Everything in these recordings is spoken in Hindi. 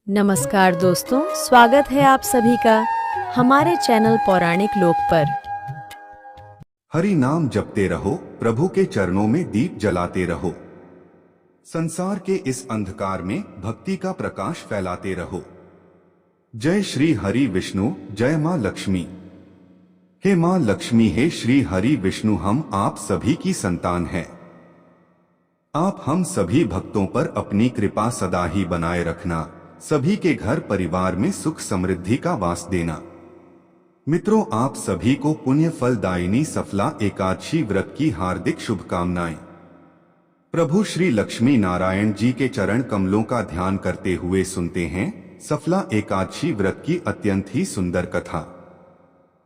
नमस्कार दोस्तों, स्वागत है आप सभी का हमारे चैनल पौराणिक लोक पर। हरि नाम जपते रहो, प्रभु के चरणों में दीप जलाते रहो। संसार के इस अंधकार में भक्ति का प्रकाश फैलाते रहो। जय श्री हरि विष्णु, जय मां लक्ष्मी। हे मां लक्ष्मी, हे श्री हरि विष्णु, हम आप सभी की संतान हैं। आप हम सभी भक्तों पर अपनी कृपा सदा ही बनाए रखना, सभी के घर परिवार में सुख समृद्धि का वास देना। मित्रों, आप सभी को पुण्य फलदायिनी सफला एकादशी व्रत की हार्दिक शुभकामनाएं। प्रभु श्री लक्ष्मी नारायण जी के चरण कमलों का ध्यान करते हुए सुनते हैं सफला एकादशी व्रत की अत्यंत ही सुंदर कथा।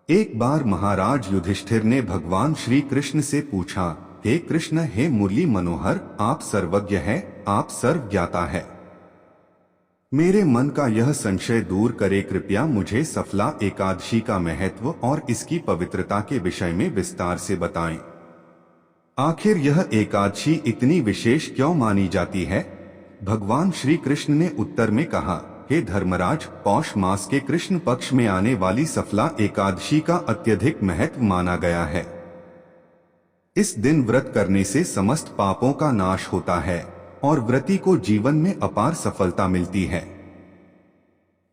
एक बार महाराज युधिष्ठिर ने भगवान श्री कृष्ण से पूछा, हे कृष्ण, हे मुरली मनोहर, आप सर्वज्ञ हैं, आप सर्वज्ञाता है। मेरे मन का यह संशय दूर करे, कृपया मुझे सफला एकादशी का महत्व और इसकी पवित्रता के विषय में विस्तार से बताएं। आखिर यह एकादशी इतनी विशेष क्यों मानी जाती है? भगवान श्री कृष्ण ने उत्तर में कहा, हे धर्मराज, पौष मास के कृष्ण पक्ष में आने वाली सफला एकादशी का अत्यधिक महत्व माना गया है। इस दिन व्रत करने से समस्त पापों का नाश होता है और व्रती को जीवन में अपार सफलता मिलती है।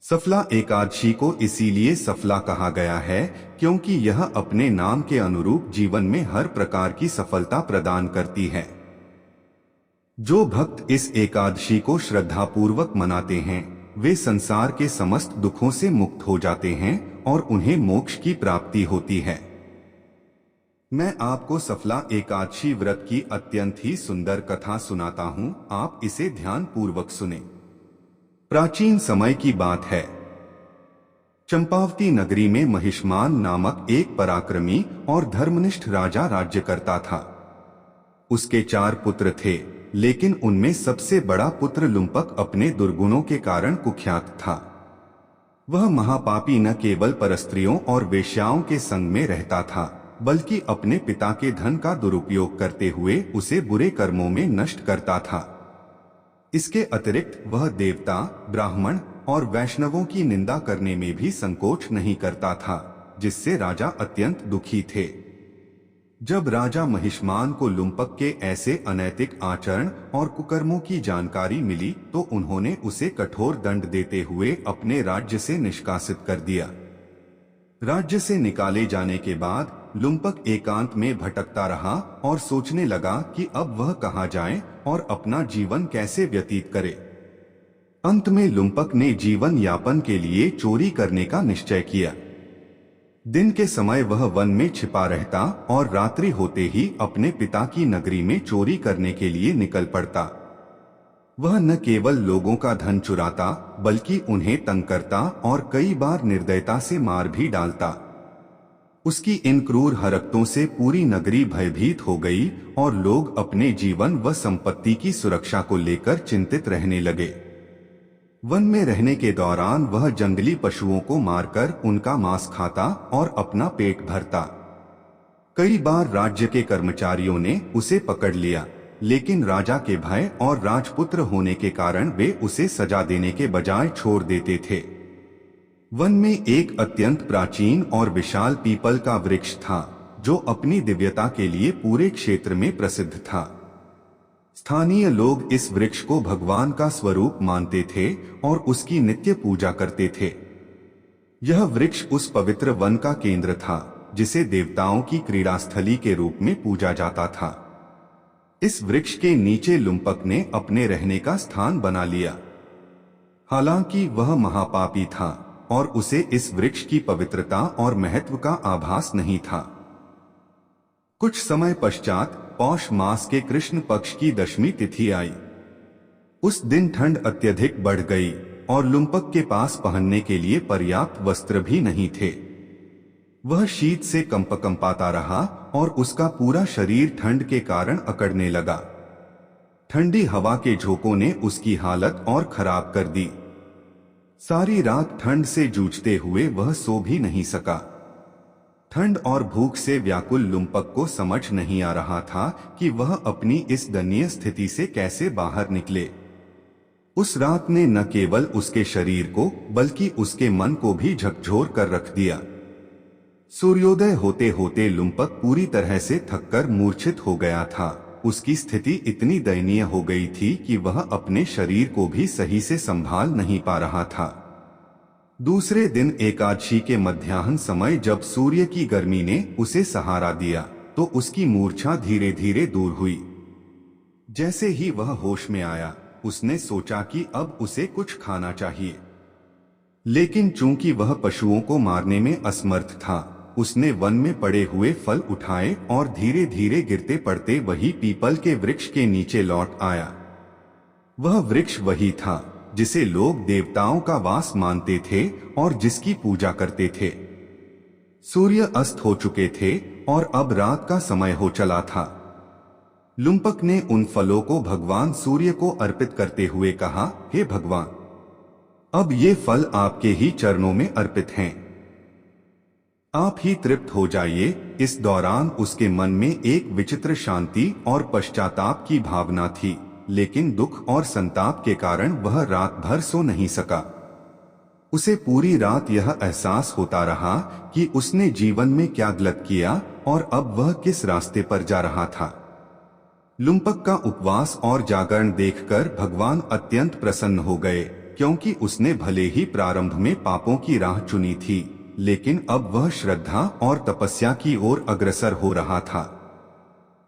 सफला एकादशी को इसीलिए सफला कहा गया है क्योंकि यह अपने नाम के अनुरूप जीवन में हर प्रकार की सफलता प्रदान करती है। जो भक्त इस एकादशी को श्रद्धापूर्वक मनाते हैं, वे संसार के समस्त दुखों से मुक्त हो जाते हैं और उन्हें मोक्ष की प्राप्ति होती है। मैं आपको सफला एकादशी व्रत की अत्यंत ही सुंदर कथा सुनाता हूं, आप इसे ध्यान पूर्वक सुने। प्राचीन समय की बात है। चंपावती नगरी में महिष्मान नामक एक पराक्रमी और धर्मनिष्ठ राजा राज्य करता था। उसके 4 पुत्र थे, लेकिन उनमें सबसे बड़ा पुत्र लुम्पक अपने दुर्गुणों के कारण कुख्यात था। वह महापापी न केवल परस्त्रियों और वेश्याओं के संग में रहता था, बल्कि अपने पिता के धन का दुरुपयोग करते हुए उसे बुरे कर्मों में नष्ट करता था। इसके अतिरिक्त वह देवता, ब्राह्मण और वैष्णवों की निंदा करने में भी संकोच नहीं करता था, जिससे राजा अत्यंत दुखी थे। जब राजा महिष्मान को लुम्पक के ऐसे अनैतिक आचरण और कुकर्मों की जानकारी मिली तो उन्होंने उसे कठोर दंड देते हुए अपने राज्य से निष्कासित कर दिया। राज्य से निकाले जाने के बाद लुम्पक एकांत में भटकता रहा और सोचने लगा कि अब वह कहाँ जाए और अपना जीवन कैसे व्यतीत करे। अंत में लुम्पक ने जीवन यापन के लिए चोरी करने का निश्चय किया। दिन के समय वह वन में छिपा रहता और रात्रि होते ही अपने पिता की नगरी में चोरी करने के लिए निकल पड़ता। वह न केवल लोगों का धन चुराता, बल्कि उन्हें तंग करता और कई बार निर्दयता से मार भी डालता। उसकी इन क्रूर हरकतों से पूरी नगरी भयभीत हो गई और लोग अपने जीवन व संपत्ति की सुरक्षा को लेकर चिंतित रहने लगे। वन में रहने के दौरान वह जंगली पशुओं को मारकर उनका मांस खाता और अपना पेट भरता। कई बार राज्य के कर्मचारियों ने उसे पकड़ लिया, लेकिन राजा के भय और राजपुत्र होने के कारण वे उसे सजा देने के बजाय छोड़ देते थे। वन में एक अत्यंत प्राचीन और विशाल पीपल का वृक्ष था, जो अपनी दिव्यता के लिए पूरे क्षेत्र में प्रसिद्ध था। स्थानीय लोग इस वृक्ष को भगवान का स्वरूप मानते थे और उसकी नित्य पूजा करते थे। यह वृक्ष उस पवित्र वन का केंद्र था, जिसे देवताओं की क्रीड़ास्थली के रूप में पूजा जाता था। इस वृक्ष के नीचे लुम्पक ने अपने रहने का स्थान बना लिया। हालांकि वह महापापी था और उसे इस वृक्ष की पवित्रता और महत्व का आभास नहीं था। कुछ समय पश्चात पौष मास के कृष्ण पक्ष की दशमी तिथि आई। उस दिन ठंड अत्यधिक बढ़ गई और लुम्पक के पास पहनने के लिए पर्याप्त वस्त्र भी नहीं थे। वह शीत से कंपकंपाता रहा और उसका पूरा शरीर ठंड के कारण अकड़ने लगा। ठंडी हवा के झोंकों ने उसकी हालत और खराब कर दी। सारी रात ठंड से जूझते हुए वह सो भी नहीं सका। ठंड और भूख से व्याकुल लुम्पक को समझ नहीं आ रहा था कि वह अपनी इस दयनीय स्थिति से कैसे बाहर निकले। उस रात ने न केवल उसके शरीर को बल्कि उसके मन को भी झकझोर कर रख दिया। सूर्योदय होते होते लुम्पक पूरी तरह से थककर मूर्छित हो गया था। उसकी स्थिति इतनी दयनीय हो गई थी कि वह अपने शरीर को भी सही से संभाल नहीं पा रहा था। दूसरे दिन एकादशी के मध्याह्न समय जब सूर्य की गर्मी ने उसे सहारा दिया तो उसकी मूर्छा धीरे धीरे दूर हुई। जैसे ही वह होश में आया उसने सोचा कि अब उसे कुछ खाना चाहिए, लेकिन चूंकि वह पशुओं को मारने में असमर्थ था, उसने वन में पड़े हुए फल उठाए और धीरे धीरे गिरते पड़ते वही पीपल के वृक्ष के नीचे लौट आया। वह वृक्ष वही था जिसे लोग देवताओं का वास मानते थे और जिसकी पूजा करते थे। सूर्य अस्त हो चुके थे और अब रात का समय हो चला था। लुम्पक ने उन फलों को भगवान सूर्य को अर्पित करते हुए कहा, हे भगवान, अब ये फल आपके ही चरणों में अर्पित हैं। आप ही तृप्त हो जाइए। इस दौरान उसके मन में एक विचित्र शांति और पश्चाताप की भावना थी, लेकिन दुख और संताप के कारण वह रात भर सो नहीं सका। उसे पूरी रात यह एहसास होता रहा कि उसने जीवन में क्या गलत किया और अब वह किस रास्ते पर जा रहा था। लुम्पक का उपवास और जागरण देखकर भगवान अत्यंत प्रसन्न हो गए, क्योंकि उसने भले ही प्रारंभ में पापों की राह चुनी थी, लेकिन अब वह श्रद्धा और तपस्या की ओर अग्रसर हो रहा था।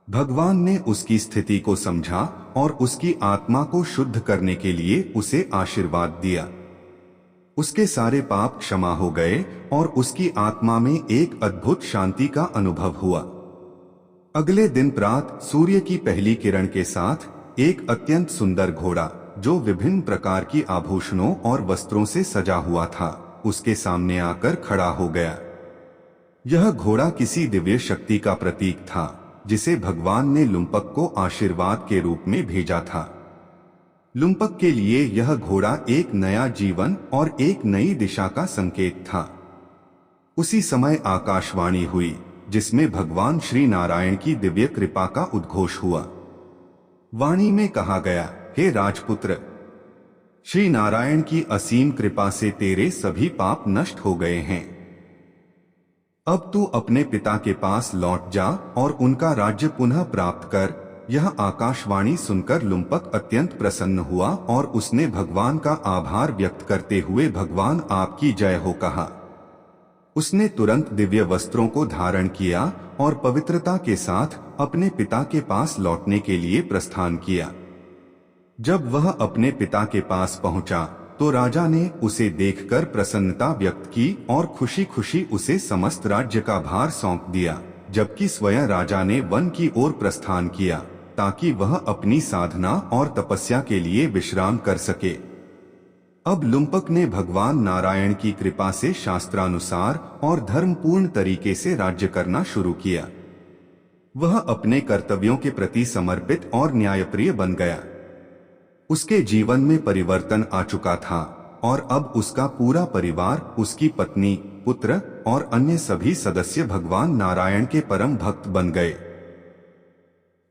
भगवान ने उसकी स्थिति को समझा और उसकी आत्मा को शुद्ध करने के लिए उसे आशीर्वाद दिया। उसके सारे पाप क्षमा हो गए और उसकी आत्मा में एक अद्भुत शांति का अनुभव हुआ। अगले दिन प्रातः सूर्य की पहली किरण के साथ एक अत्यंत सुंदर घोड़ा, जो विभिन्न प्रकार की आभूषणों और वस्त्रों से सजा हुआ था, उसके सामने आकर खड़ा हो गया। यह घोड़ा किसी दिव्य शक्ति का प्रतीक था, जिसे भगवान ने लुम्पक को आशीर्वाद के रूप में भेजा था। लुम्पक के लिए यह घोड़ा एक नया जीवन और एक नई दिशा का संकेत था। उसी समय आकाशवाणी हुई, जिसमें भगवान श्री नारायण की दिव्य कृपा का उद्घोष हुआ। वाणी में कहा गया, हे राजपुत्र, श्री नारायण की असीम कृपा से तेरे सभी पाप नष्ट हो गए हैं। अब तू अपने पिता के पास लौट जा और उनका राज्य पुनः प्राप्त कर। यह आकाशवाणी सुनकर लुम्पक अत्यंत प्रसन्न हुआ और उसने भगवान का आभार व्यक्त करते हुए भगवान आपकी जय हो कहा। उसने तुरंत दिव्य वस्त्रों को धारण किया और पवित्रता के साथ अपने पिता के पास लौटने के लिए प्रस्थान किया। जब वह अपने पिता के पास पहुंचा तो राजा ने उसे देखकर प्रसन्नता व्यक्त की और खुशी खुशी उसे समस्त राज्य का भार सौंप दिया, जबकि स्वयं राजा ने वन की ओर प्रस्थान किया ताकि वह अपनी साधना और तपस्या के लिए विश्राम कर सके। अब लुम्पक ने भगवान नारायण की कृपा से शास्त्रानुसार और धर्मपूर्ण तरीके से राज्य करना शुरू किया। वह अपने कर्तव्यों के प्रति समर्पित और न्यायप्रिय बन गया। उसके जीवन में परिवर्तन आ चुका था और अब उसका पूरा परिवार, उसकी पत्नी, पुत्र और अन्य सभी सदस्य भगवान नारायण के परम भक्त बन गए।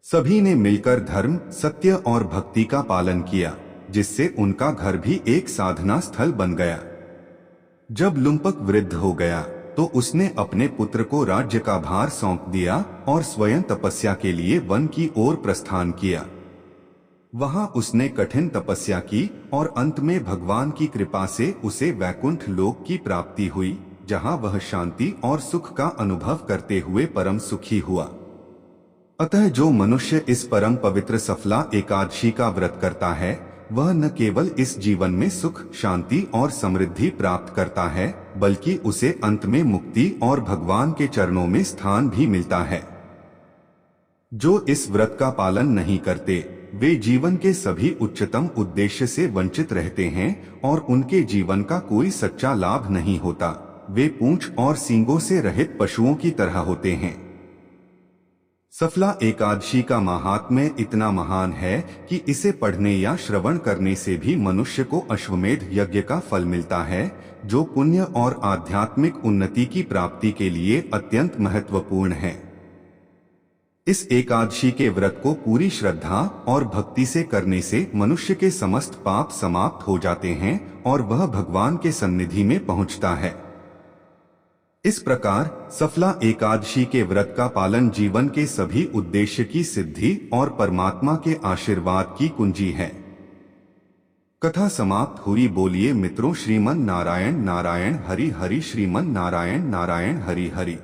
सभी ने मिलकर धर्म, सत्य और भक्ति का पालन किया, जिससे उनका घर भी एक साधना स्थल बन गया। जब लुम्पक वृद्ध हो गया तो उसने अपने पुत्र को राज्य का भार सौंप दिया और स्वयं तपस्या के लिए वन की ओर प्रस्थान किया। वहां उसने कठिन तपस्या की और अंत में भगवान की कृपा से उसे वैकुंठ लोक की प्राप्ति हुई, जहां वह शांति और सुख का अनुभव करते हुए परम सुखी हुआ। अतः जो मनुष्य इस परम पवित्र सफला एकादशी का व्रत करता है, वह न केवल इस जीवन में सुख, शांति और समृद्धि प्राप्त करता है, बल्कि उसे अंत में मुक्ति और भगवान के चरणों में स्थान भी मिलता है। जो इस व्रत का पालन नहीं करते, वे जीवन के सभी उच्चतम उद्देश्य से वंचित रहते हैं और उनके जीवन का कोई सच्चा लाभ नहीं होता। वे पूंछ और सींगों से रहित पशुओं की तरह होते हैं। सफला एकादशी का महात्म्य इतना महान है कि इसे पढ़ने या श्रवण करने से भी मनुष्य को अश्वमेध यज्ञ का फल मिलता है, जो पुण्य और आध्यात्मिक उन्नति की प्राप्ति के लिए अत्यंत महत्वपूर्ण है। इस एकादशी के व्रत को पूरी श्रद्धा और भक्ति से करने से मनुष्य के समस्त पाप समाप्त हो जाते हैं और वह भगवान के सन्निधि में पहुंचता है। इस प्रकार सफला एकादशी के व्रत का पालन जीवन के सभी उद्देश्य की सिद्धि और परमात्मा के आशीर्वाद की कुंजी है। कथा समाप्त हुई। बोलिए मित्रों, श्रीमन नारायण नारायण हरि हरि, श्रीमन नारायण नारायण हरि हरि।